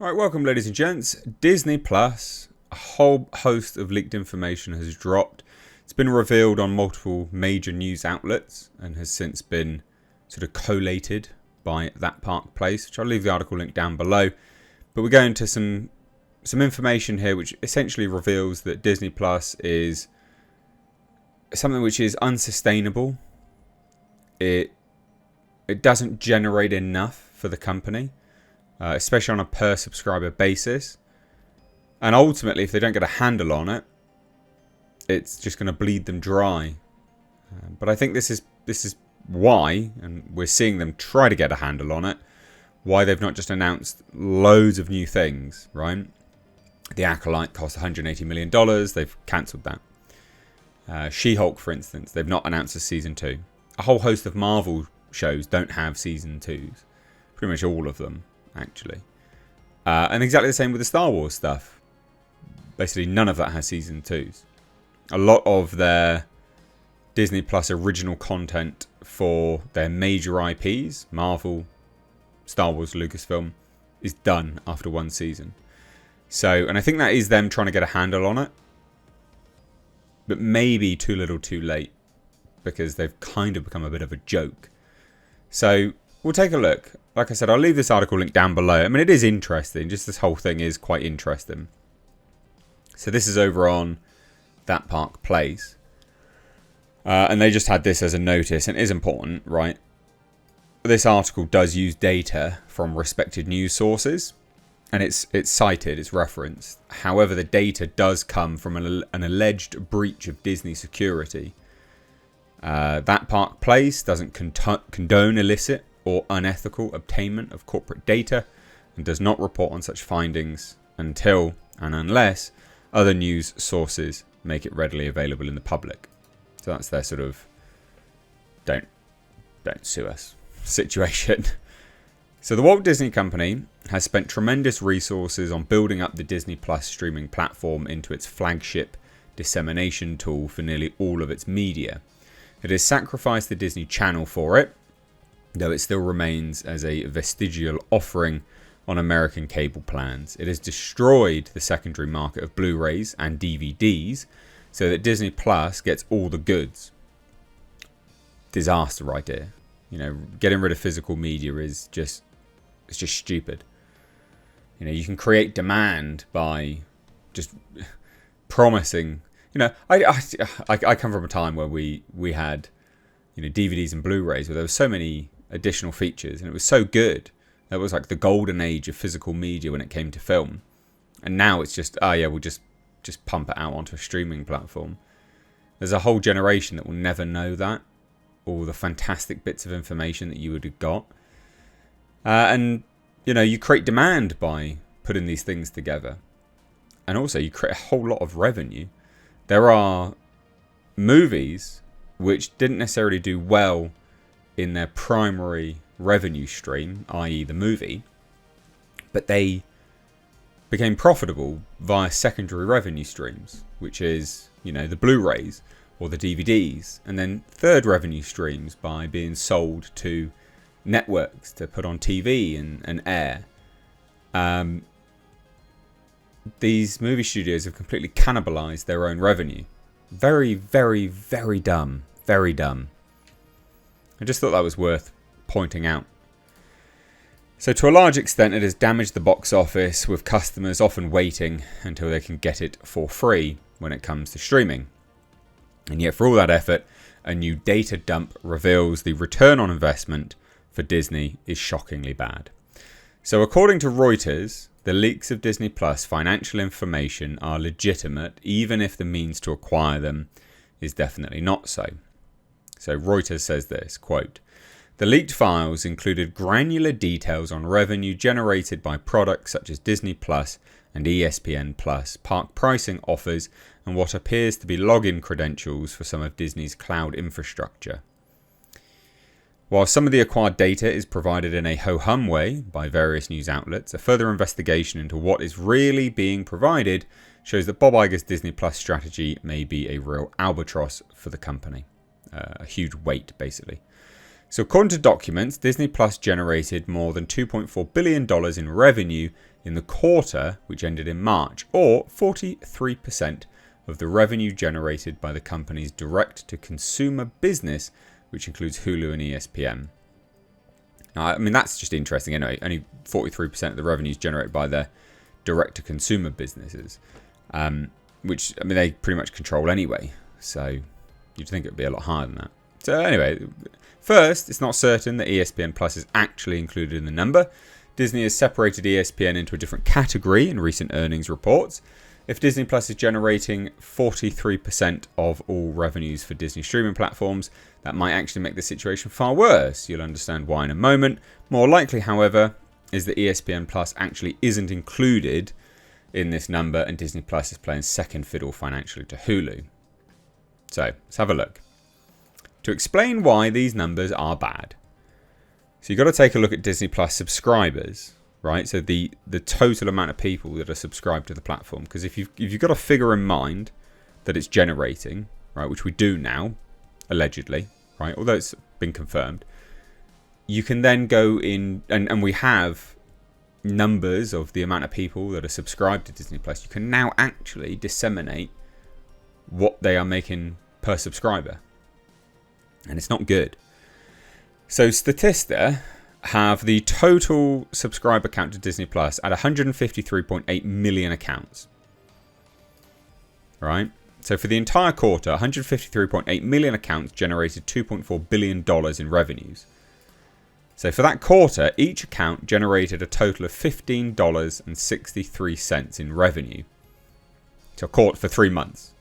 Alright, welcome ladies and gents. Disney Plus, a whole host of leaked information has dropped. It's been revealed on multiple major news outlets and has since been sort of collated by That Park Place, which I'll leave the article link down below. But we're going to some information here which essentially reveals that Disney Plus is something which is unsustainable. It doesn't generate enough for the company. Especially on a per subscriber basis, and ultimately if they don't get a handle on it, it's just going to bleed them dry. But I think this is why, and we're seeing them try to get a handle on it, why they've not just announced loads of new things, right? The Acolyte cost $180 million, they've cancelled that. She-Hulk, for instance, they've not announced a season 2. A whole host of Marvel shows don't have season 2s, pretty much all of them actually. And exactly the same with the Star Wars stuff. Basically none of that has season 2s. A lot of their Disney Plus original content for their major IPs, Marvel, Star Wars, Lucasfilm, is done after one season. So, and I think that is them trying to get a handle on it, but maybe too little too late, because they've kind of become a bit of a joke. So we'll take a look. Like I said, I'll leave this article link down below. I mean, it is interesting. Just this whole thing is quite interesting. So this is over on That Park Place. And they just had this as a notice, and it is important, right? This article does use data from respected news sources, and it's cited, it's referenced. However, the data does come from an alleged breach of Disney security. That Park Place doesn't condone illicit or unethical obtainment of corporate data and does not report on such findings until and unless other news sources make it readily available in the public. So that's their sort of don't sue us situation. So the Walt Disney Company has spent tremendous resources on building up the Disney Plus streaming platform into its flagship dissemination tool for nearly all of its media. It has sacrificed the Disney Channel for it, though it still remains as a vestigial offering on American cable plans. It has destroyed the secondary market of Blu-rays and DVDs so that Disney Plus gets all the goods. Disaster idea. You know, getting rid of physical media is just stupid. You know, you can create demand by just promising. You know, I come from a time where we had, you know, DVDs and Blu-rays where there were so many additional features, and it was so good. That was like the golden age of physical media when it came to film. And now it's just, oh yeah, we'll just pump it out onto a streaming platform. There's a whole generation that will never know that, all the fantastic bits of information that you would have got. And, you know, you create demand by putting these things together. And also you create a whole lot of revenue. There are movies which didn't necessarily do well in their primary revenue stream, i.e. the movie, but they became profitable via secondary revenue streams, which is, you know, the Blu-rays or the DVDs, and then third revenue streams by being sold to networks to put on TV and air. These movie studios have completely cannibalized their own revenue. Very, very, very dumb. Very dumb. I just thought that was worth pointing out. So to a large extent, it has damaged the box office, with customers often waiting until they can get it for free when it comes to streaming. And yet for all that effort, a new data dump reveals the return on investment for Disney is shockingly bad. So according to Reuters, the leaks of Disney Plus financial information are legitimate, even if the means to acquire them is definitely not so. So Reuters says this, quote, "The leaked files included granular details on revenue generated by products such as Disney Plus and ESPN Plus, park pricing offers, and what appears to be login credentials for some of Disney's cloud infrastructure. While some of the acquired data is provided in a ho-hum way by various news outlets, a further investigation into what is really being provided shows that Bob Iger's Disney Plus strategy may be a real albatross for the company. A huge weight, basically. So according to documents, Disney Plus generated more than $2.4 billion in revenue in the quarter, which ended in March, or 43% of the revenue generated by the company's direct-to-consumer business, which includes Hulu and ESPN. Now, I mean, that's just interesting anyway. Only 43% of the revenue is generated by their direct-to-consumer businesses, which, I mean, they pretty much control anyway. So you'd think it would be a lot higher than that. So anyway, first, it's not certain that ESPN Plus is actually included in the number. Disney has separated ESPN into a different category in recent earnings reports. If Disney Plus is generating 43% of all revenues for Disney streaming platforms, that might actually make the situation far worse. You'll understand why in a moment. More likely, however, is that ESPN Plus actually isn't included in this number and Disney Plus is playing second fiddle financially to Hulu. So, let's have a look. To explain why these numbers are bad. So you've got to take a look at Disney Plus subscribers, right? So the total amount of people that are subscribed to the platform. Because if you've got a figure in mind that it's generating, right, which we do now, allegedly, right, although it's been confirmed, you can then go in, and we have numbers of the amount of people that are subscribed to Disney Plus. You can now actually disseminate what they are making per subscriber. And it's not good. So Statista have the total subscriber count to Disney Plus at 153.8 million accounts. Right? So for the entire quarter, 153.8 million accounts generated $2.4 billion in revenues. So for that quarter, each account generated a total of $15.63 in revenue. So for 3 months,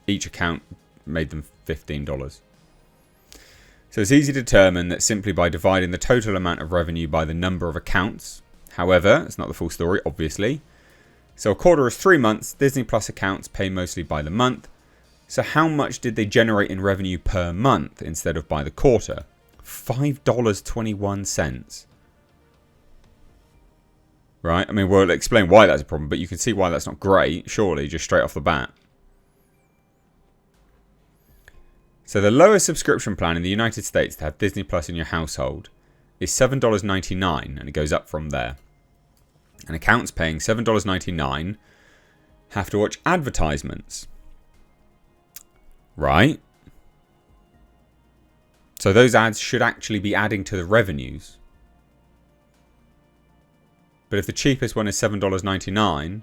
each account made them $15. So it's easy to determine that simply by dividing the total amount of revenue by the number of accounts. However, it's not the full story, obviously. So a quarter is 3 months. Disney Plus accounts pay mostly by the month. So how much did they generate in revenue per month instead of by the quarter? $5.21. Right? I mean, we'll explain why that's a problem, but you can see why that's not great, surely, just straight off the bat. So the lowest subscription plan in the United States to have Disney Plus in your household is $7.99, and it goes up from there. And accounts paying $7.99 have to watch advertisements. Right? So those ads should actually be adding to the revenues. But if the cheapest one is $7.99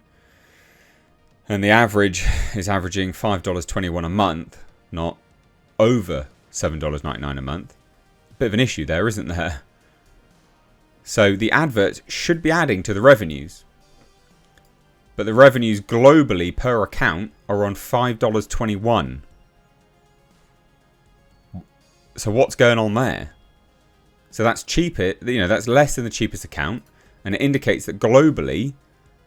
and the average is averaging $5.21 a month, not over $7.99 a month, a bit of an issue there, isn't there? So the advert should be adding to the revenues. But the revenues globally per account are on $5.21. So what's going on there? So that's cheaper, that's less than the cheapest account, and it indicates that globally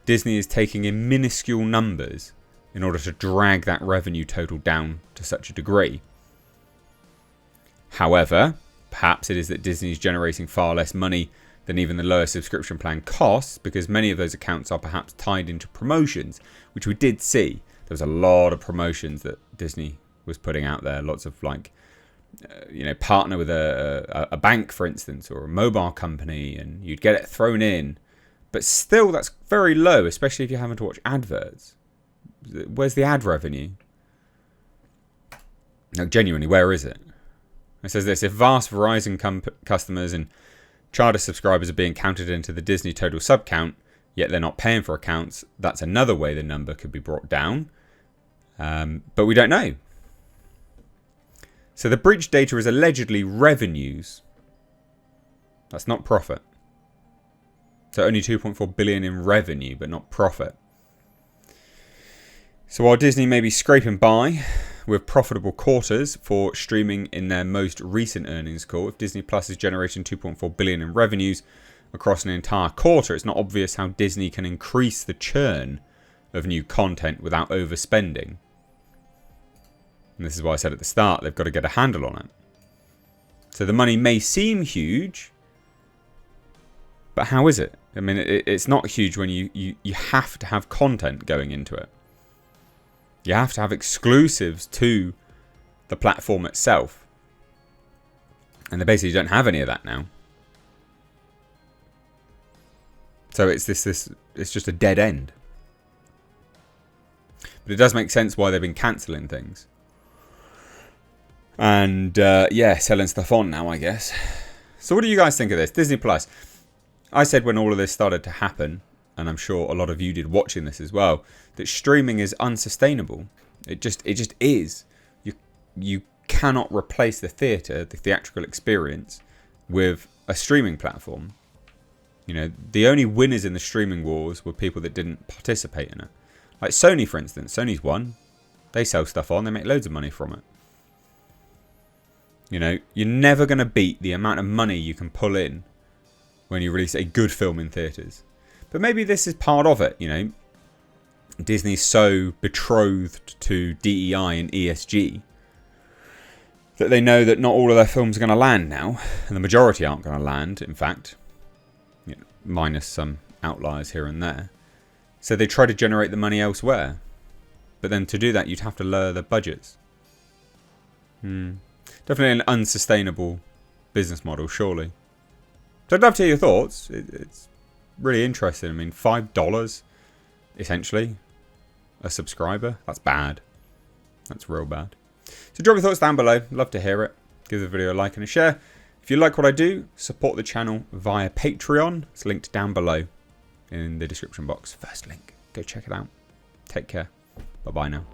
Disney is taking in minuscule numbers in order to drag that revenue total down to such a degree. However, perhaps it is that Disney is generating far less money than even the lower subscription plan costs, because many of those accounts are perhaps tied into promotions, which we did see. There was a lot of promotions that Disney was putting out there, lots of partner with a bank, for instance, or a mobile company, and you'd get it thrown in. But still, that's very low, especially if you're having to watch adverts. Where's the ad revenue? No, genuinely, where is it? It says this: if vast Verizon customers and Charter subscribers are being counted into the Disney total sub count, yet they're not paying for accounts, that's another way the number could be brought down. But we don't know. So the breach data is allegedly revenues. That's not profit. So only 2.4 billion in revenue, but not profit. So while Disney may be scraping by with profitable quarters for streaming in their most recent earnings call, if Disney Plus is generating 2.4 billion in revenues across an entire quarter, it's not obvious how Disney can increase the churn of new content without overspending. And this is why I said at the start, they've got to get a handle on it. So the money may seem huge, but how is it? I mean, it's not huge when you have to have content going into it. You have to have exclusives to the platform itself. And they basically don't have any of that now. So it's it's just a dead end. But it does make sense why they've been cancelling things. And yeah, selling stuff on now, I guess. So what do you guys think of this? Disney Plus. I said when all of this started to happen, and I'm sure a lot of you did watching this as well, that streaming is unsustainable. It just is. You cannot replace the theatre, the theatrical experience, with a streaming platform. You know, the only winners in the streaming wars were people that didn't participate in it. Like Sony, for instance. Sony's won. They sell stuff on. They make loads of money from it. You know, you're never going to beat the amount of money you can pull in when you release a good film in theatres. But maybe this is part of it, you know. Disney's so betrothed to DEI and ESG that they know that not all of their films are going to land now. And the majority aren't going to land, in fact. You know, minus some outliers here and there. So they try to generate the money elsewhere. But then to do that, you'd have to lower their budgets. Definitely an unsustainable business model, surely. So I'd love to hear your thoughts. It's really interesting. I mean, $5, essentially, a subscriber. That's bad. That's real bad. So drop your thoughts down below. Love to hear it. Give the video a like and a share. If you like what I do, support the channel via Patreon. It's linked down below in the description box. First link. Go check it out. Take care. Bye-bye now.